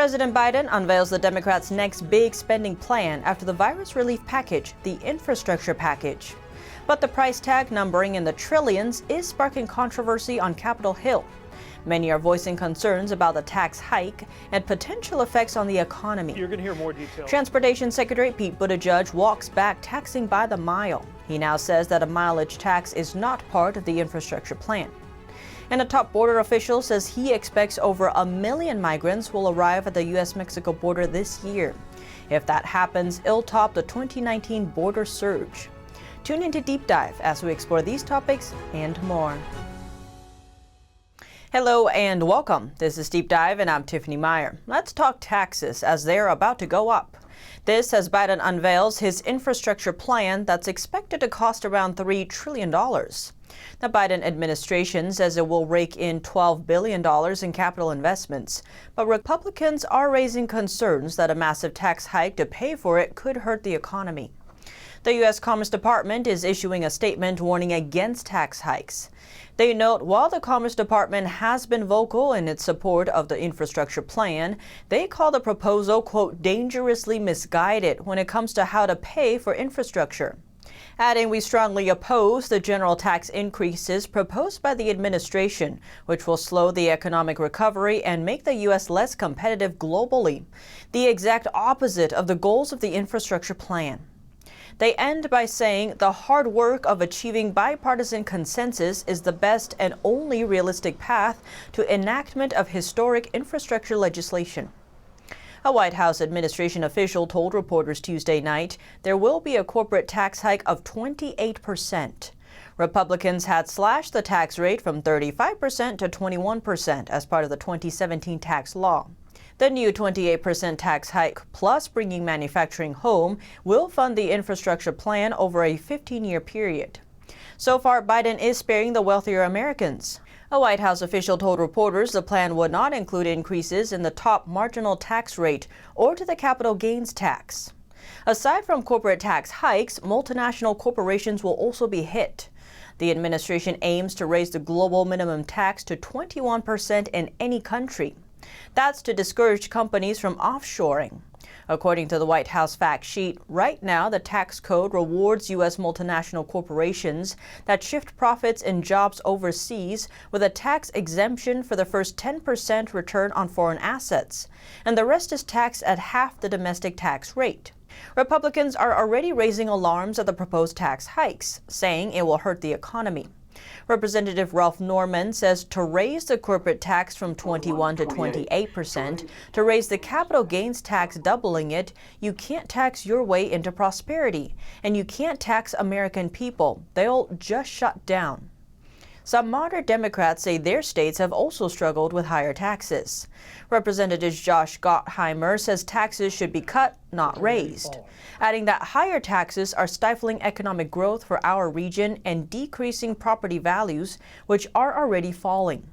President Biden unveils the Democrats' next big spending plan after the virus relief package, the infrastructure package. But the price tag, numbering in the trillions, is sparking controversy on Capitol Hill. Many are voicing concerns about the tax hike and potential effects on the economy. You're going to hear more details. Transportation Secretary Pete Buttigieg walks back taxing by the mile. He now says that a mileage tax is not part of the infrastructure plan. And a top border official says he expects over 1 million migrants will arrive at the U.S.-Mexico border this year. If that happens, it'll top the 2019 border surge. Tune into Deep Dive as we explore these topics and more. Hello and welcome. This is Deep Dive and I'm Tiffany Meier. Let's talk taxes as they're about to go up. This as Biden unveils his infrastructure plan that's expected to cost around $3 trillion. The Biden administration says it will rake in $12 billion in capital investments, but Republicans are raising concerns that a massive tax hike to pay for it could hurt the economy. The U.S. Commerce Department is issuing a statement warning against tax hikes. They note while the Commerce Department has been vocal in its support of the infrastructure plan, they call the proposal, quote, dangerously misguided when it comes to how to pay for infrastructure. Adding, we strongly oppose the general tax increases proposed by the administration, which will slow the economic recovery and make the U.S. less competitive globally, the exact opposite of the goals of the infrastructure plan. They end by saying the hard work of achieving bipartisan consensus is the best and only realistic path to enactment of historic infrastructure legislation. A White House administration official told reporters Tuesday night there will be a corporate tax hike of 28%. Republicans had slashed the tax rate from 35% to 21% as part of the 2017 tax law. The new 28% tax hike, plus bringing manufacturing home, will fund the infrastructure plan over a 15-year period. So far, Biden is sparing the wealthier Americans. A White House official told reporters the plan would not include increases in the top marginal tax rate or to the capital gains tax. Aside from corporate tax hikes, multinational corporations will also be hit. The administration aims to raise the global minimum tax to 21% in any country. That's to discourage companies from offshoring. According to the White House fact sheet, right now the tax code rewards U.S. multinational corporations that shift profits and jobs overseas with a tax exemption for the first 10% return on foreign assets, and the rest is taxed at half the domestic tax rate. Republicans are already raising alarms at the proposed tax hikes, saying it will hurt the economy. Representative Ralph Norman says to raise the corporate tax from 21 to 28%, to raise the capital gains tax doubling it, you can't tax your way into prosperity, and you can't tax American people. They'll just shut down. Some moderate Democrats say their states have also struggled with higher taxes. Representative Josh Gottheimer says taxes should be cut, not raised, adding that higher taxes are stifling economic growth for our region and decreasing property values, which are already falling.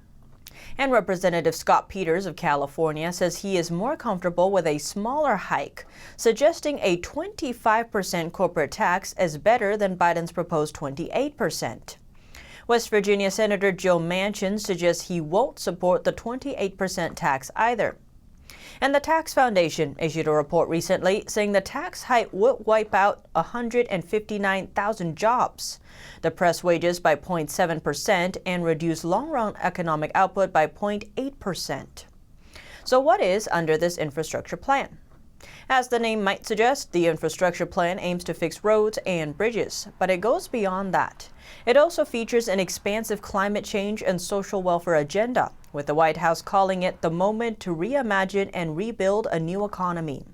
And Representative Scott Peters of California says he is more comfortable with a smaller hike, suggesting a 25% corporate tax is better than Biden's proposed 28%. West Virginia Senator Joe Manchin suggests he won't support the 28% tax either. And the Tax Foundation issued a report recently saying the tax hike would wipe out 159,000 jobs, depress wages by 0.7%, and reduce long-run economic output by 0.8%. So what is under this infrastructure plan? As the name might suggest, the infrastructure plan aims to fix roads and bridges, but it goes beyond that. It also features an expansive climate change and social welfare agenda, with the White House calling it the moment to reimagine and rebuild a new economy.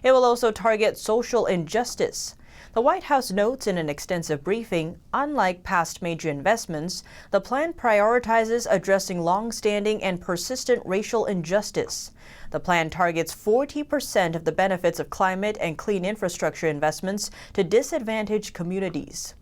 It will also target social injustice. The White House notes in an extensive briefing, unlike past major investments, the plan prioritizes addressing long-standing and persistent racial injustice. The plan targets 40% of the benefits of climate and clean infrastructure investments to disadvantaged communities.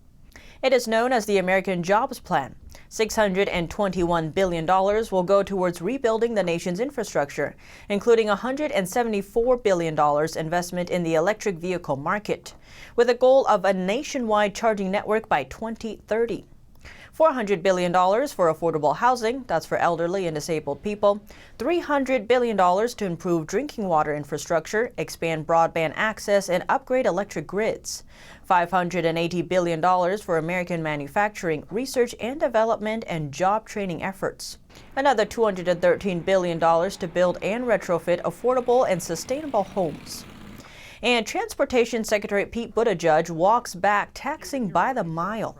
It is known as the American Jobs Plan. $621 billion will go towards rebuilding the nation's infrastructure, including $174 billion investment in the electric vehicle market, with a goal of a nationwide charging network by 2030. $400 billion for affordable housing, that's for elderly and disabled people, $300 billion to improve drinking water infrastructure, expand broadband access, and upgrade electric grids, $580 billion for American manufacturing, research and development, and job training efforts, another $213 billion to build and retrofit affordable and sustainable homes. And Transportation Secretary Pete Buttigieg walks back taxing by the mile.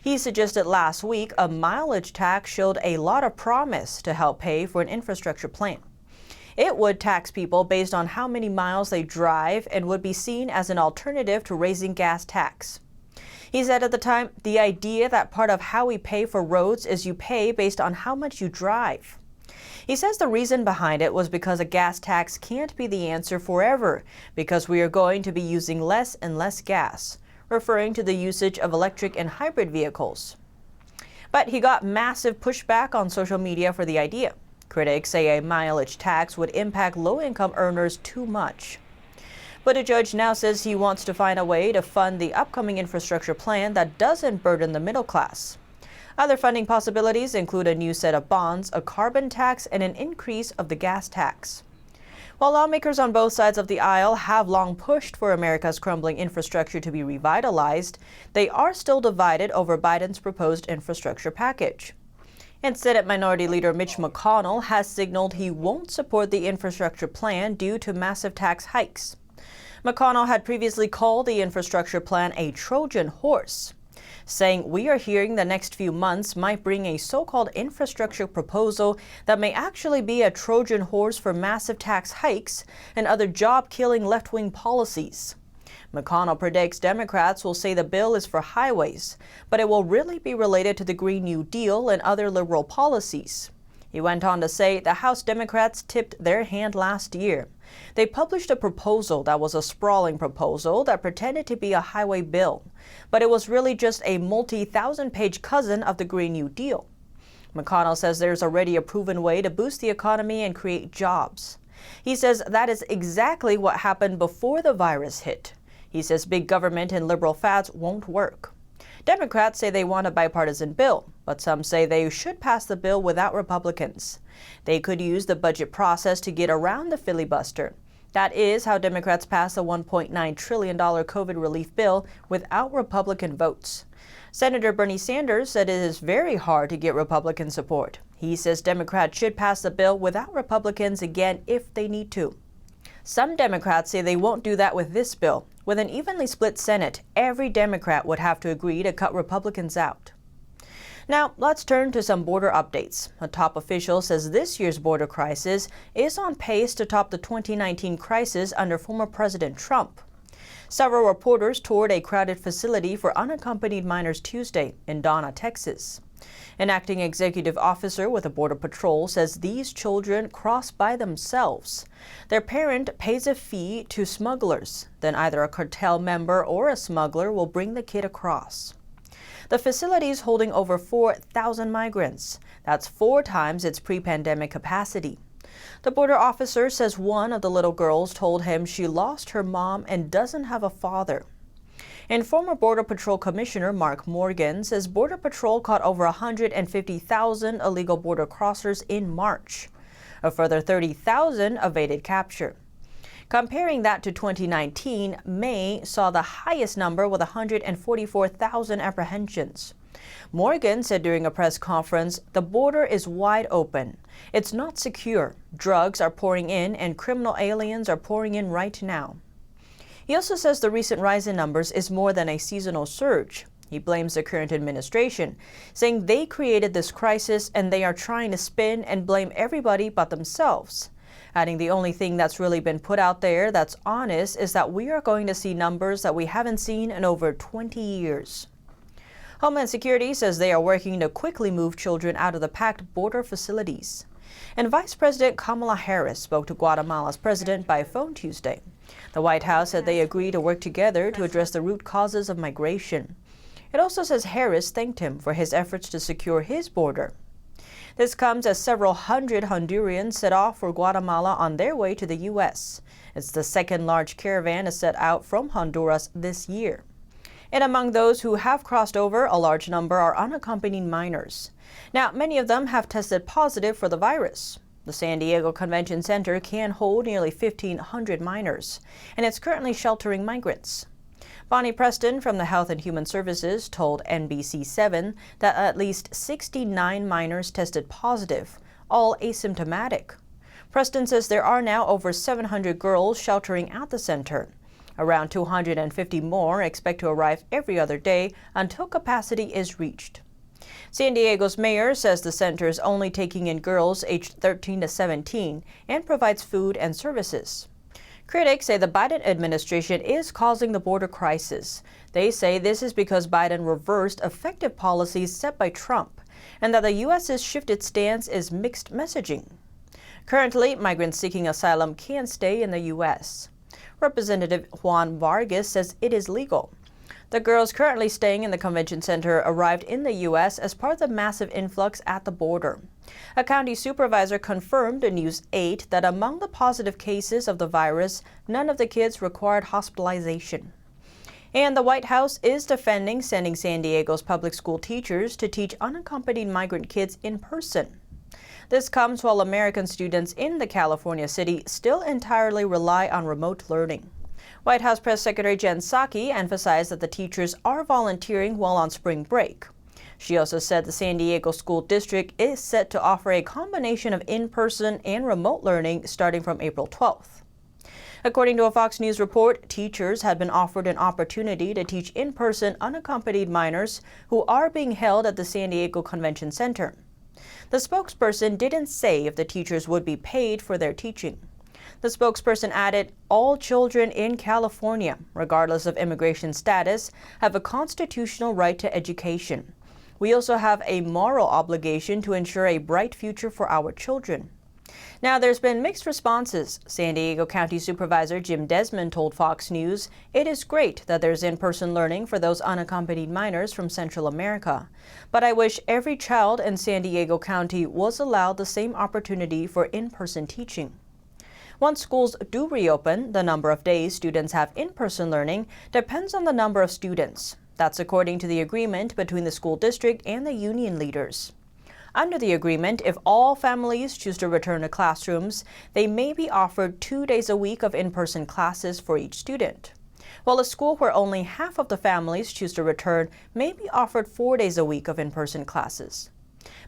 He suggested last week a mileage tax showed a lot of promise to help pay for an infrastructure plan. It would tax people based on how many miles they drive and would be seen as an alternative to raising gas tax. He said at the time, the idea that part of how we pay for roads is you pay based on how much you drive. He says the reason behind it was because a gas tax can't be the answer forever, because we are going to be using less and less gas, referring to the usage of electric and hybrid vehicles. But he got massive pushback on social media for the idea. Critics say a mileage tax would impact low-income earners too much. Buttigieg now says he wants to find a way to fund the upcoming infrastructure plan that doesn't burden the middle class. Other funding possibilities include a new set of bonds, a carbon tax, and an increase of the gas tax. While lawmakers on both sides of the aisle have long pushed for America's crumbling infrastructure to be revitalized, they are still divided over Biden's proposed infrastructure package. And Senate Minority Leader Mitch McConnell has signaled he won't support the infrastructure plan due to massive tax hikes. McConnell had previously called the infrastructure plan a Trojan horse, saying we are hearing the next few months might bring a so-called infrastructure proposal that may actually be a Trojan horse for massive tax hikes and other job-killing left-wing policies. McConnell predicts Democrats will say the bill is for highways, but it will really be related to the Green New Deal and other liberal policies. He went on to say the House Democrats tipped their hand last year. They published a proposal that was a sprawling proposal that pretended to be a highway bill, but it was really just a multi-thousand-page cousin of the Green New Deal. McConnell says there's already a proven way to boost the economy and create jobs. He says that is exactly what happened before the virus hit. He says big government and liberal fads won't work. Democrats say they want a bipartisan bill, but some say they should pass the bill without Republicans. They could use the budget process to get around the filibuster. That is how Democrats passed the $1.9 trillion COVID relief bill without Republican votes. Senator Bernie Sanders said it is very hard to get Republican support. He says Democrats should pass the bill without Republicans again if they need to. Some Democrats say they won't do that with this bill. With an evenly split Senate, every Democrat would have to agree to cut Republicans out. Now, let's turn to some border updates. A top official says this year's border crisis is on pace to top the 2019 crisis under former President Trump. Several reporters toured a crowded facility for unaccompanied minors Tuesday in Donna, Texas. An acting executive officer with the Border Patrol says these children cross by themselves. Their parent pays a fee to smugglers. Then either a cartel member or a smuggler will bring the kid across. The facility is holding over 4,000 migrants. That's 4 times its pre-pandemic capacity. The border officer says one of the little girls told him she lost her mom and doesn't have a father. And former Border Patrol Commissioner Mark Morgan says Border Patrol caught over 150,000 illegal border crossers in March. A further 30,000 evaded capture. Comparing that to 2019, May saw the highest number with 144,000 apprehensions. Morgan said during a press conference, the border is wide open. It's not secure. Drugs are pouring in and criminal aliens are pouring in right now. He also says the recent rise in numbers is more than a seasonal surge. He blames the current administration, saying they created this crisis and they are trying to spin and blame everybody but themselves. Adding the only thing that's really been put out there that's honest is that we are going to see numbers that we haven't seen in over 20 years. Homeland Security says they are working to quickly move children out of the packed border facilities. And Vice President Kamala Harris spoke to Guatemala's president by phone Tuesday. The White House said they agreed to work together to address the root causes of migration. It also says Harris thanked him for his efforts to secure his border. This comes as several hundred Hondurans set off for Guatemala on their way to the U.S. It's the second large caravan to set out from Honduras this year. And among those who have crossed over, a large number are unaccompanied minors. Now, many of them have tested positive for the virus. The San Diego Convention Center can hold nearly 1,500 minors, and it's currently sheltering migrants. Bonnie Preston from the Health and Human Services told NBC7 that at least 69 minors tested positive, all asymptomatic. Preston says there are now over 700 girls sheltering at the center. Around 250 more expect to arrive every other day until capacity is reached. San Diego's mayor says the center is only taking in girls aged 13 to 17 and provides food and services. Critics say the Biden administration is causing the border crisis. They say this is because Biden reversed effective policies set by Trump and that the U.S.'s shifted stance is mixed messaging. Currently, migrants seeking asylum can stay in the U.S. Representative Juan Vargas says it is legal. The girls currently staying in the convention center arrived in the U.S. as part of the massive influx at the border. A county supervisor confirmed to News 8 that among the positive cases of the virus, none of the kids required hospitalization. And the White House is defending sending San Diego's public school teachers to teach unaccompanied migrant kids in person. This comes while American students in the California city still entirely rely on remote learning. White House Press Secretary Jen Psaki emphasized that the teachers are volunteering while on spring break. She also said the San Diego School District is set to offer a combination of in-person and remote learning starting from April 12th. According to a Fox News report, teachers had been offered an opportunity to teach in-person unaccompanied minors who are being held at the San Diego Convention Center. The spokesperson didn't say if the teachers would be paid for their teaching. The spokesperson added, all children in California, regardless of immigration status, have a constitutional right to education. We also have a moral obligation to ensure a bright future for our children. Now, there's been mixed responses. San Diego County Supervisor Jim Desmond told Fox News, it is great that there's in-person learning for those unaccompanied minors from Central America. But I wish every child in San Diego County was allowed the same opportunity for in-person teaching. Once schools do reopen, the number of days students have in-person learning depends on the number of students. That's according to the agreement between the school district and the union leaders. Under the agreement, if all families choose to return to classrooms, they may be offered 2 days a week of in-person classes for each student. While a school where only half of the families choose to return may be offered 4 days a week of in-person classes.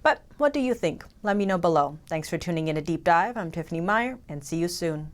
But what do you think? Let me know below. Thanks for tuning in to Deep Dive. I'm Tiffany Meier, and see you soon.